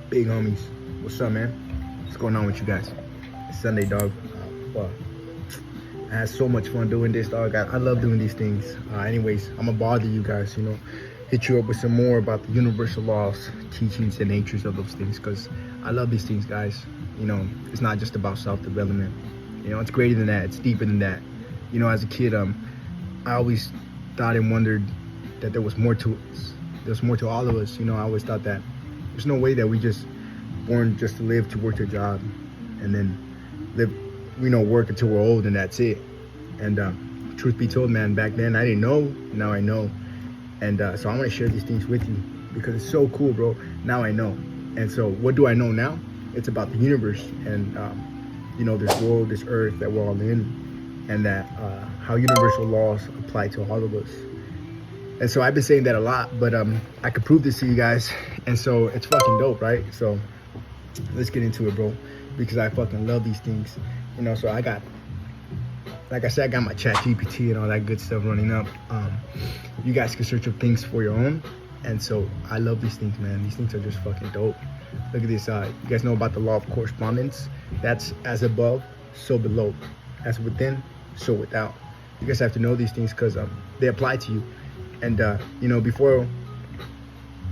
Big homies, what's up, man? What's going on with you guys? It's Sunday, dog. Well, I had so much fun doing this, dog. I love doing these things. Anyways, I'm gonna bother you guys, hit you up with some more about the universal laws, teachings, and natures of those things, because I love these things, guys. It's not just about self-development. It's greater than that. It's deeper than that. As a kid, I always thought and wondered that there was more to us. There's more to all of us. I always thought that there's no way that we just born just to live, to work a job, and then live, work until we're old and that's it. And truth be told, man, back then I didn't know. Now I know. And so I'm gonna share these things with you because it's so cool, bro. Now I know. And so what do I know now? It's about the universe and this world, this earth that we're all in, and that how universal laws apply to all of us. And so I've been saying that a lot, but I could prove this to you guys. And so it's fucking dope, right? So let's get into it, bro, because I fucking love these things. So I got, like I said, I got my chat GPT and all that good stuff running up. You guys can search up things for your own. And so I love these things, man. These things are just fucking dope. Look at this. You guys know about the law of correspondence? That's as above, so below. As within, so without. You guys have to know these things because they apply to you. And, before,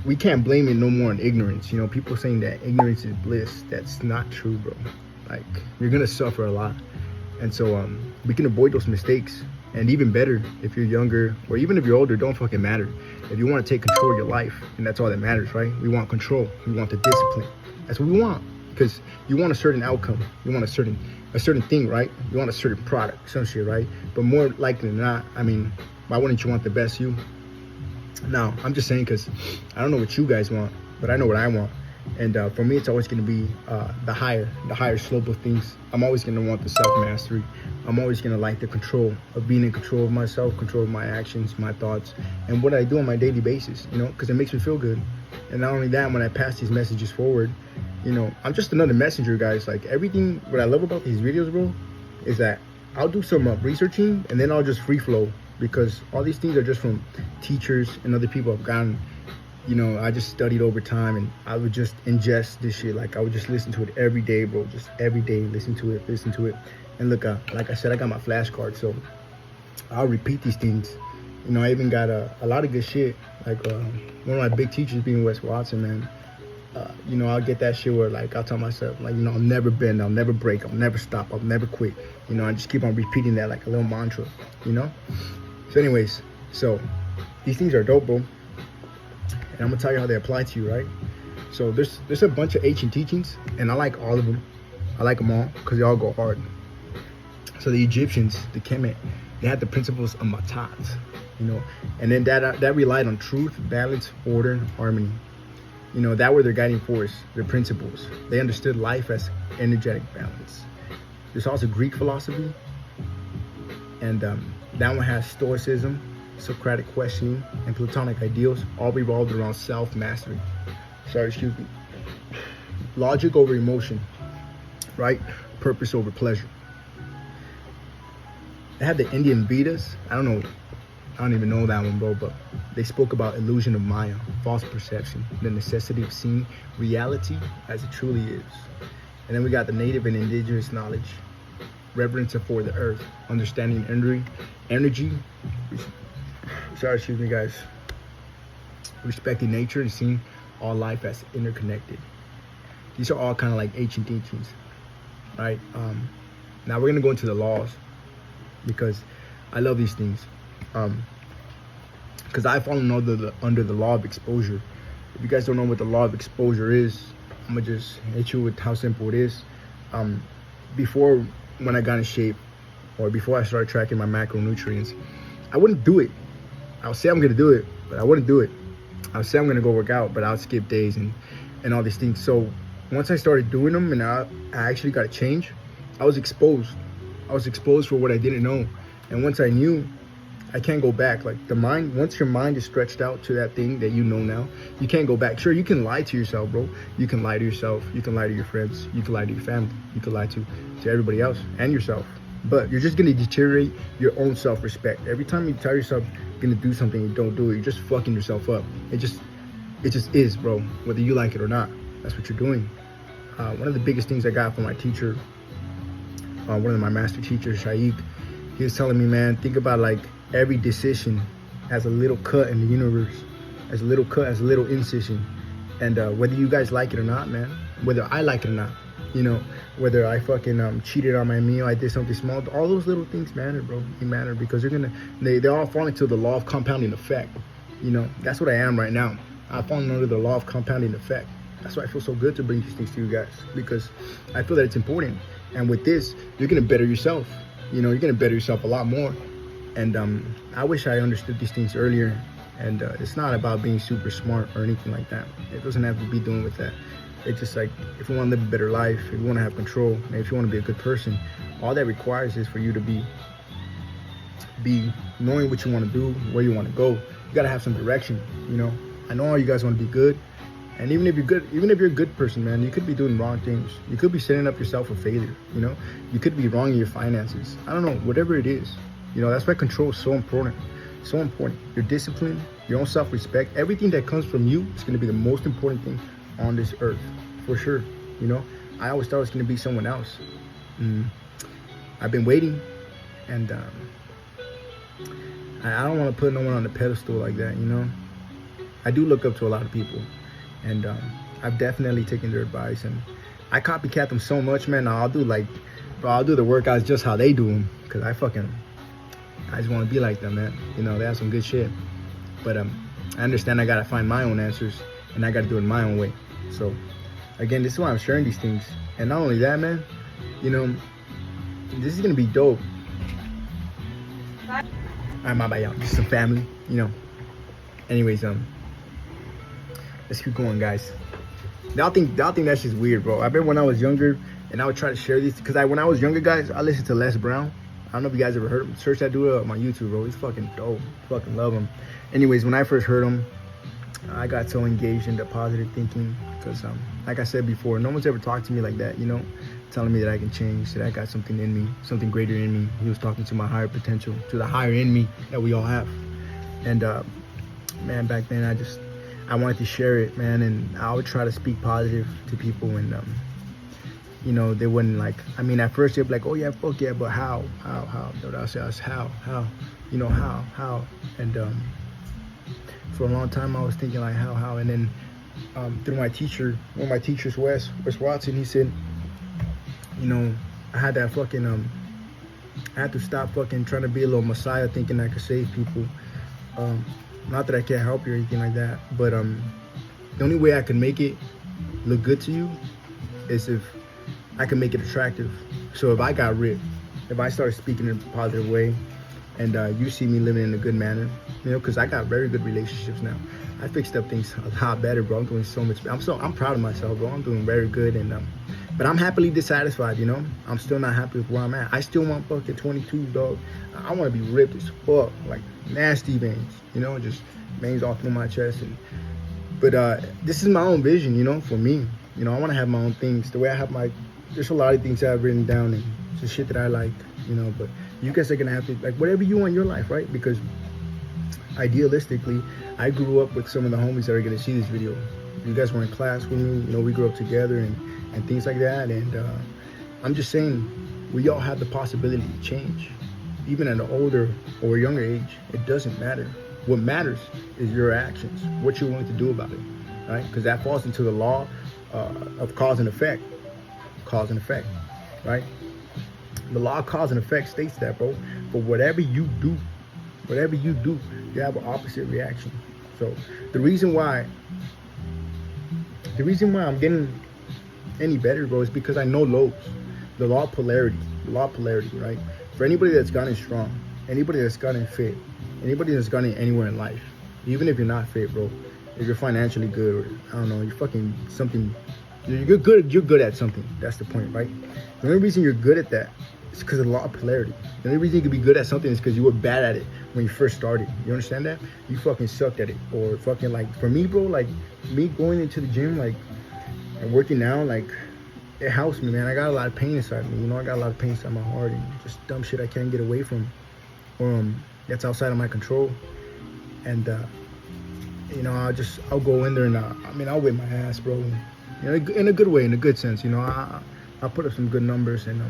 we can't blame it no more on ignorance. People saying that ignorance is bliss. That's not true, bro. Like, you're going to suffer a lot. And so we can avoid those mistakes. And even better, if you're younger or even if you're older, don't fucking matter. If you want to take control of your life, and that's all that matters, right? We want control. We want the discipline. That's what we want. Because you want a certain outcome. You want a certain thing, right? You want a certain product, some shit, right? But more likely than not, why wouldn't you want the best you? Now, I'm just saying because I don't know what you guys want, but I know what I want. And for me, it's always going to be the higher slope of things. I'm always going to want the self-mastery. I'm always going to like the control of being in control of myself, control of my actions, my thoughts, and what I do on my daily basis, because it makes me feel good. And not only that, when I pass these messages forward, I'm just another messenger, guys. Like everything, what I love about these videos, bro, is that I'll do some researching and then I'll just free flow. Because all these things are just from teachers and other people I've gotten. I just studied over time and I would just ingest this shit. Like I would just listen to it every day, bro. Just every day, listen to it. And look, like I said, I got my flashcard, so I'll repeat these things. I even got a lot of good shit. Like one of my big teachers being Wes Watson, man. I'll get that shit where like I'll tell myself like, I'll never bend, I'll never break, I'll never stop, I'll never quit. I just keep on repeating that like a little mantra, So anyways, so these things are dope, bro. And I'm gonna tell you how they apply to you, right? So there's a bunch of ancient teachings, and I like all of them. I like them all because they all go hard. So the Egyptians, the Kemet, they had the principles of matat, and then that relied on truth, balance, order, and harmony. That were their guiding force, their principles. They understood life as energetic balance. There's also Greek philosophy, and that one has Stoicism, Socratic questioning, and Platonic ideals, all revolved around self-mastery. Logic over emotion, right? Purpose over pleasure. They had the Indian Vedas. I don't even know that one, bro, but they spoke about illusion of Maya, false perception, the necessity of seeing reality as it truly is. And then we got the native and indigenous knowledge, reverence for the earth, understanding energy, respecting nature and seeing all life as interconnected. These are all kind of like ancient teachings, right? Now we're gonna go into the laws because I love these things. Because I fall under the law of exposure. If you guys don't know what the law of exposure is, I'm gonna just hit you with how simple it is. Before, when I got in shape, or before I started tracking my macronutrients, I wouldn't do it. I would say I'm gonna do it, but I wouldn't do it. I would say I'm gonna go work out, but I would skip days and all these things. So once I started doing them and I actually got a change, I was exposed. I was exposed for what I didn't know. And once I knew, I can't go back. Like the mind, once your mind is stretched out to that thing that you know now, you can't go back. Sure, you can lie to yourself, bro. You can lie to yourself. You can lie to your friends. You can lie to your family. You can lie to everybody else and yourself. But you're just going to deteriorate your own self-respect. Every time you tell yourself you're going to do something and don't do it, you're just fucking yourself up. It just is, bro, whether you like it or not. that's what you're doing. One of the biggest things I got from my teacher, one of my master teachers, Shaikh, he was telling me, man, think about like every decision as a little cut in the universe, as a little cut, as a little incision. And whether you guys like it or not, man, whether I like it or not, you know, whether I fucking cheated on my meal, I did something small, all those little things matter, bro. They matter because they all fall into the law of compounding effect. You know, that's what I am right now. I've fallen under the law of compounding effect. That's why I feel so good to bring these things to you guys, because I feel that it's important. And with this, you're gonna better yourself. You know, you're gonna better yourself a lot more. And I wish I understood these things earlier. And it's not about being super smart or anything like that. It doesn't have to be doing with that. It's just like, if you want to live a better life, if you want to have control, and if you want to be a good person, all that requires is for you to be knowing what you want to do, where you want to go. You got to have some direction, you know. I know all you guys want to be good. And even if you're a good person, man, you could be doing wrong things. You could be setting up yourself for failure, you know. You could be wrong in your finances. I don't know, whatever it is. You know, that's why control is so important. So important. Your discipline, your own self-respect, everything that comes from you is going to be the most important thing on this earth, for sure. You know, I always thought it was going to be someone else. I've been waiting, and I don't want to put no one on the pedestal like that, you know. I do look up to a lot of people, and I've definitely taken their advice, and I copycat them so much, man. I'll do the workouts just how they do them, because I just want to be like them, man. You know, they have some good shit. But I understand I got to find my own answers, and I got to do it my own way. So, again, this is why I'm sharing these things. And not only that, man, you know, this is going to be dope. I'm my bad, y'all. Just some family, you know. Anyways, let's keep going, guys. Y'all think that's just weird, bro. I remember when I was younger, and I would try to share these, because when I was younger, guys, I listened to Les Brown. I don't know if you guys ever heard him. Search that dude up on YouTube, bro. He's fucking dope. Fucking love him. Anyways, when I first heard him, I got so engaged into positive thinking, because like I said before, no one's ever talked to me like that, you know, telling me that I can change, that I got something in me, something greater in me. He was talking to my higher potential, to the higher in me that we all have. And man, back then I wanted to share it, man, and I would try to speak positive to people, and you know, they wouldn't like, I mean, at first they'd be like, oh yeah, fuck yeah, but how? You know, I'll say, how? You know, how? And for a long time I was thinking like, how? And then through my teacher, one of my teachers, Wes Watson, he said, you know, I had that fucking, I had to stop fucking trying to be a little messiah thinking I could save people. Not that I can't help you or anything like that, but the only way I can make it look good to you is if I can make it attractive. So if I got ripped, if I started speaking in a positive way, and you see me living in a good manner, you know, because I got very good relationships now. I fixed up things a lot better, bro. I'm doing so much. I'm proud of myself, bro. I'm doing very good, and but I'm happily dissatisfied, you know. I'm still not happy with where I'm at. I still want fucking 22, dog. I want to be ripped as fuck, like nasty veins, you know, just veins all through my chest. But this is my own vision, you know, for me. You know, I want to have my own things. The way I have there's a lot of things I've written down, and it's the shit that I like, you know. But you guys are gonna have to like whatever you want in your life, right? Because idealistically, I grew up with some of the homies that are gonna see this video. You guys were in class with me, you know, we grew up together and things like that. And I'm just saying, we all have the possibility to change, even at an older or younger age. It doesn't matter. What matters is your actions, what you're willing to do about it, right? Because that falls into the law of cause and effect. Cause and effect, right? The law of cause and effect states that, bro. But whatever you do, you have an opposite reaction. So the reason why I'm getting any better, bro, is because I know lows. The law of polarity, right? For anybody that's gotten strong, anybody that's gotten fit, anybody that's gotten anywhere in life, even if you're not fit, bro, if you're financially good, or I don't know, you're fucking something, you're good at something. That's the point, right? The only reason you're good at that is because of the law of polarity. The only reason you can be good at something is because you were bad at it when you first started. You understand that? You fucking sucked at it. Or fucking, like, for me, bro, like, me going into the gym, like, and working now, like, it helps me, man. I got a lot of pain inside me, you know. I got a lot of pain inside my heart, and just dumb shit I can't get away from, or that's outside of my control. And you know, I'll go in there and I mean, I'll whip my ass, bro. You know, in a good way, in a good sense. You know, I put up some good numbers, and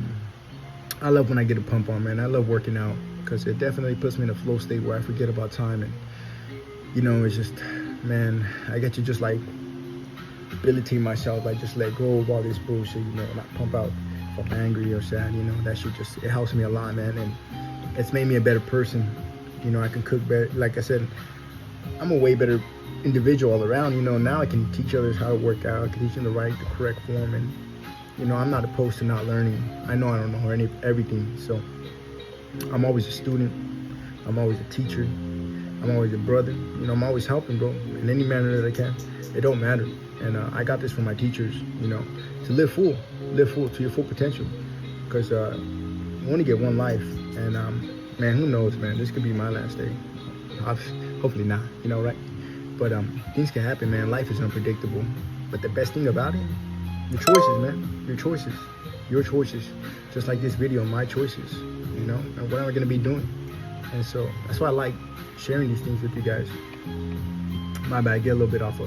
I love when I get a pump on, man. I love working out because it definitely puts me in a flow state where I forget about time, and you know, it's just, man, I get to just like rehabilitate myself, like just let go of all this bullshit, you know, not pump out if I'm angry or sad, you know. That shit just, it helps me a lot, man, and it's made me a better person. You know, I can cook better. Like I said, I'm a way better individual all around. You know, now I can teach others how to work out. I can teach them the correct form, and you know, I'm not opposed to not learning. I know I don't know everything, so I'm always a student. I'm always a teacher. I'm always a brother. You know, I'm always helping, bro, in any manner that I can. It don't matter. And I got this from my teachers, you know, to live full to your full potential, because you only get one life, and man, who knows, man, this could be my last day. Hopefully not, you know, right? But things can happen, man. Life is unpredictable. But the best thing about it, your choices, man. Your choices. Just like this video, my choices, you know, and what am I gonna be doing? And so that's why I like sharing these things with you guys. My bad, I get a little bit off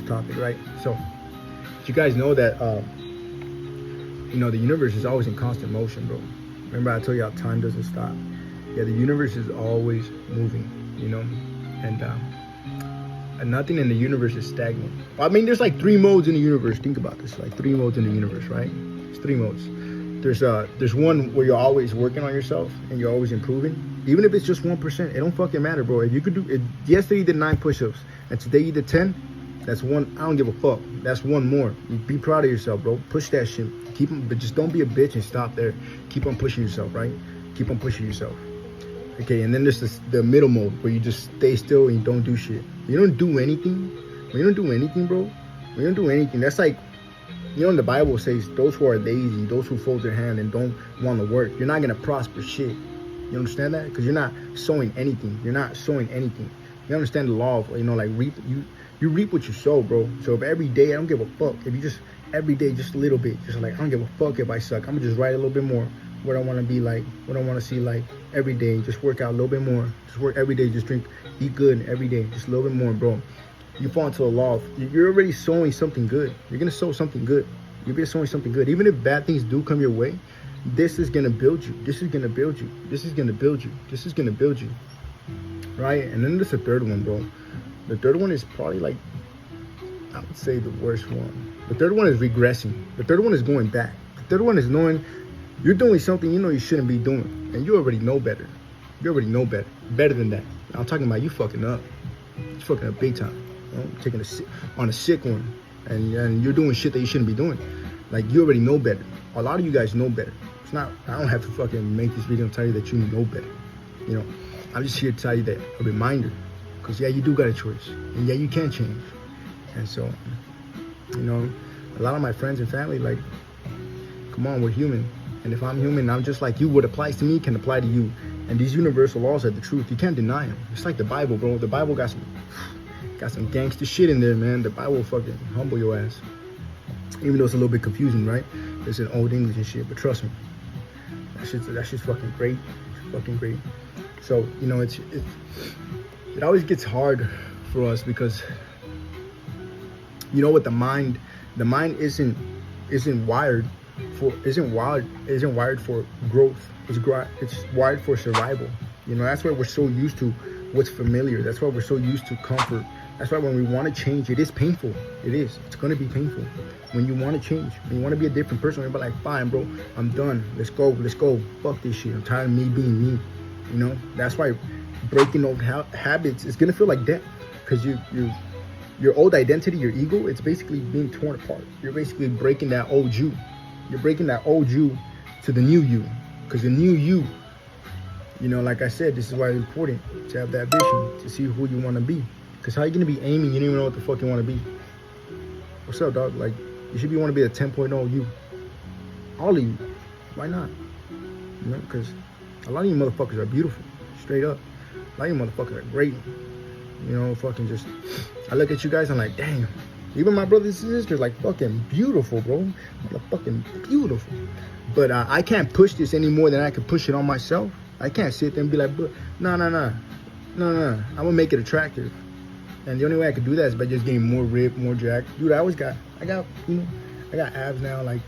topic, right? So you guys know that you know, the universe is always in constant motion, bro. Remember I told you how time doesn't stop. Yeah, the universe is always moving, you know, and nothing in the universe is stagnant. I mean, there's like 3 modes in the universe. Think about this, like 3 modes in the universe, right? It's 3 modes. There's one where you're always working on yourself and you're always improving. Even if it's just 1%, it don't fucking matter, bro. If you could do it, yesterday you did 9 push-ups and today you did 10, that's one. I don't give a fuck. That's one more. You be proud of yourself, bro. Push that shit. Keep them, but just don't be a bitch and stop there. Keep on pushing yourself, right? Keep on pushing yourself. Okay, and then there's the middle mode where you just stay still and you don't do shit. You don't do anything. When you don't do anything, bro, when you don't do anything, that's like, you know, in the Bible says those who are lazy, those who fold their hand and don't want to work, you're not going to prosper shit. You understand that? Because you're not sowing anything. You're not sowing anything. You understand the law of, you know, like you reap what you sow, bro. So if every day, I don't give a fuck. If you just, every day, just a little bit, just like, I don't give a fuck if I suck. I'm going to just write a little bit more. What I want to be like, what I want to see like every day. Just work out a little bit more. Just work every day. Just drink, eat good every day. Just a little bit more, bro. You fall into a law of, you're already sowing something good. You're going to sow something good. You're going to sowing something good. Even if bad things do come your way, this is going to build you. This is going to build you. This is going to build you. This is going to build you. Right? And then there's the third one, bro. The third one is probably like, I would say the worst one. The third one is regressing. The third one is going back. The third one is knowing you're doing something you know you shouldn't be doing, and you already know better. You already know better. Better than that. I'm talking about you fucking up. You fucking up big time. You know? Taking on a sick one, and you're doing shit that you shouldn't be doing. Like, you already know better. A lot of you guys know better. It's not, I don't have to fucking make this video and tell you that you know better. You know, I'm just here to tell you that, a reminder. Because yeah, you do got a choice, and yeah, you can change. And so, you know, a lot of my friends and family, like, come on, we're human. And if I'm human, I'm just like you. What applies to me can apply to you. And these universal laws are the truth. You can't deny them. It's like the Bible, bro. The Bible got some gangster shit in there, man. The Bible will fucking humble your ass. Even though it's a little bit confusing, right? It's in old English and shit, but trust me, that shit's fucking great. It's fucking great. So, you know, it always gets hard for us because, you know what, the mind isn't wired for growth. It's wired for survival. You know, that's why we're so used to what's familiar. That's why we're so used to comfort. That's why when we want to change, it is painful. It is. It's going to be painful. When you want to change, when you want to be a different person, you're like, fine, bro, I'm done. Let's go. Fuck this shit. I'm tired of me being me. You know, that's why breaking old habits is going to feel like death. Because your old identity, your ego, it's basically being torn apart. You're basically breaking that old you. You're breaking that old you to the new you. Because the new you, you know, like I said, this is why it's important to have that vision, to see who you want to be. Because how you going to be aiming, you don't even know what the fuck you want to be. What's up, dog? Like, you should want to be a 10.0 you. All of you. Why not? You know, because a lot of you motherfuckers are beautiful. Straight up. A lot of you motherfuckers are great. You know, fucking just, I look at you guys, I'm like, damn. Even my brothers and sisters, like, fucking beautiful, bro. Fucking beautiful. But I can't push this any more than I can push it on myself. I can't sit there and be like, no. I'm going to make it attractive. And the only way I could do that is by just getting more ripped, more jacked. Dude, I got abs now, like,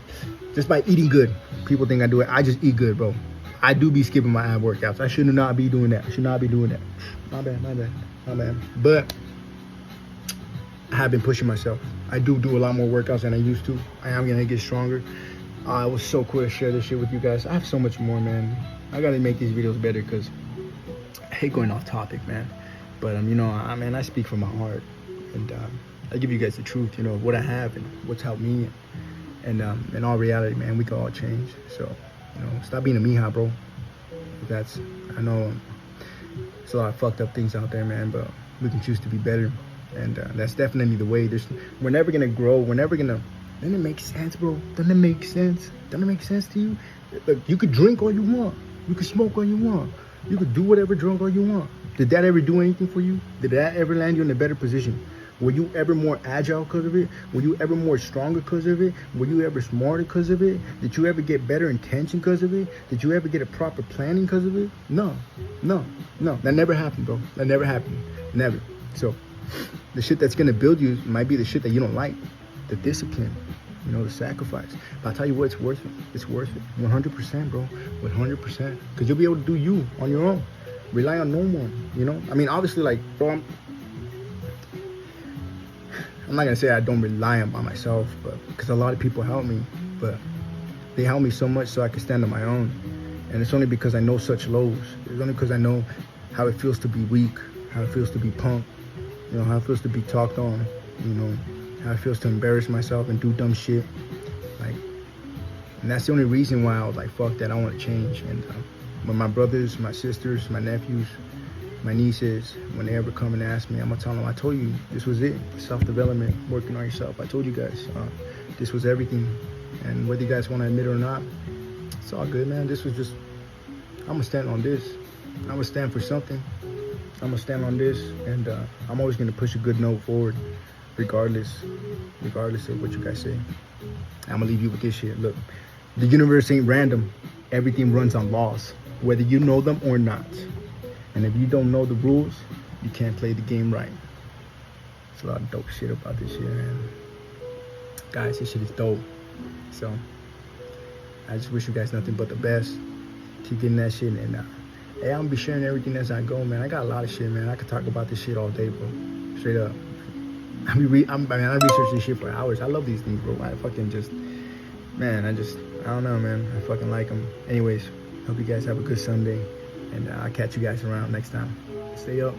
just by eating good. People think I do it. I just eat good, bro. I do be skipping my ab workouts. I should not be doing that. My bad. But I have been pushing myself. I do a lot more workouts than I used to. I am gonna get stronger. It was so cool to share this shit with you guys. I have so much more, man. I gotta make these videos better because I hate going off topic, man. But I speak from my heart, and I give you guys the truth, what I have and what's helped me. And in all reality, man, we can all change. So, stop being a mija, bro. I know there's a lot of fucked up things out there, man, but we can choose to be better. And that's definitely the way. We're never gonna grow. Doesn't it make sense, bro? Doesn't it make sense? Doesn't it make sense to you? Look, you could drink all you want. You could smoke all you want. You could do whatever drug all you want. Did that ever do anything for you? Did that ever land you in a better position? Were you ever more agile because of it? Were you ever more stronger because of it? Were you ever smarter because of it? Did you ever get better intention because of it? Did you ever get a proper planning because of it? No. That never happened, bro. That never happened. Never. So the shit that's gonna build you might be the shit that you don't like. The discipline, the sacrifice. But I'll tell you what, it's worth it. It's worth it. 100%, bro. 100%. Because you'll be able to do you on your own. Rely on no one, I mean, obviously, like, bro, I'm not gonna say I don't rely on myself, but because a lot of people help me, but they help me so much so I can stand on my own. And it's only because I know such lows. It's only because I know how it feels to be weak, how it feels to be punked, how it feels to be talked on, how it feels to embarrass myself and do dumb shit. Like, and that's the only reason why I was like, fuck that, I want to change. And when my brothers, my sisters, my nephews, my nieces, when they ever come and ask me, I'm gonna tell them, I told you, this was it. Self-development, working on yourself. I told you guys, this was everything. And whether you guys want to admit it or not, it's all good, man. This was just, I'm gonna stand on this. I'm gonna stand for something. I'm gonna stand on this, and I'm always gonna push a good note forward, regardless of what you guys say. I'm gonna leave you with this shit. Look, the universe ain't random. Everything runs on laws, whether you know them or not. And if you don't know the rules, you can't play the game right. There's a lot of dope shit about this shit, man. Guys, this shit is dope. So I just wish you guys nothing but the best. Keep getting that shit, and hey, I'm gonna be sharing everything as I go, man. I got a lot of shit, man. I could talk about this shit all day, bro. Straight up. I research this shit for hours. I love these things, bro. I fucking just, man, I don't know, man. I fucking like them. Anyways, hope you guys have a good Sunday, and I'll catch you guys around next time. Stay up.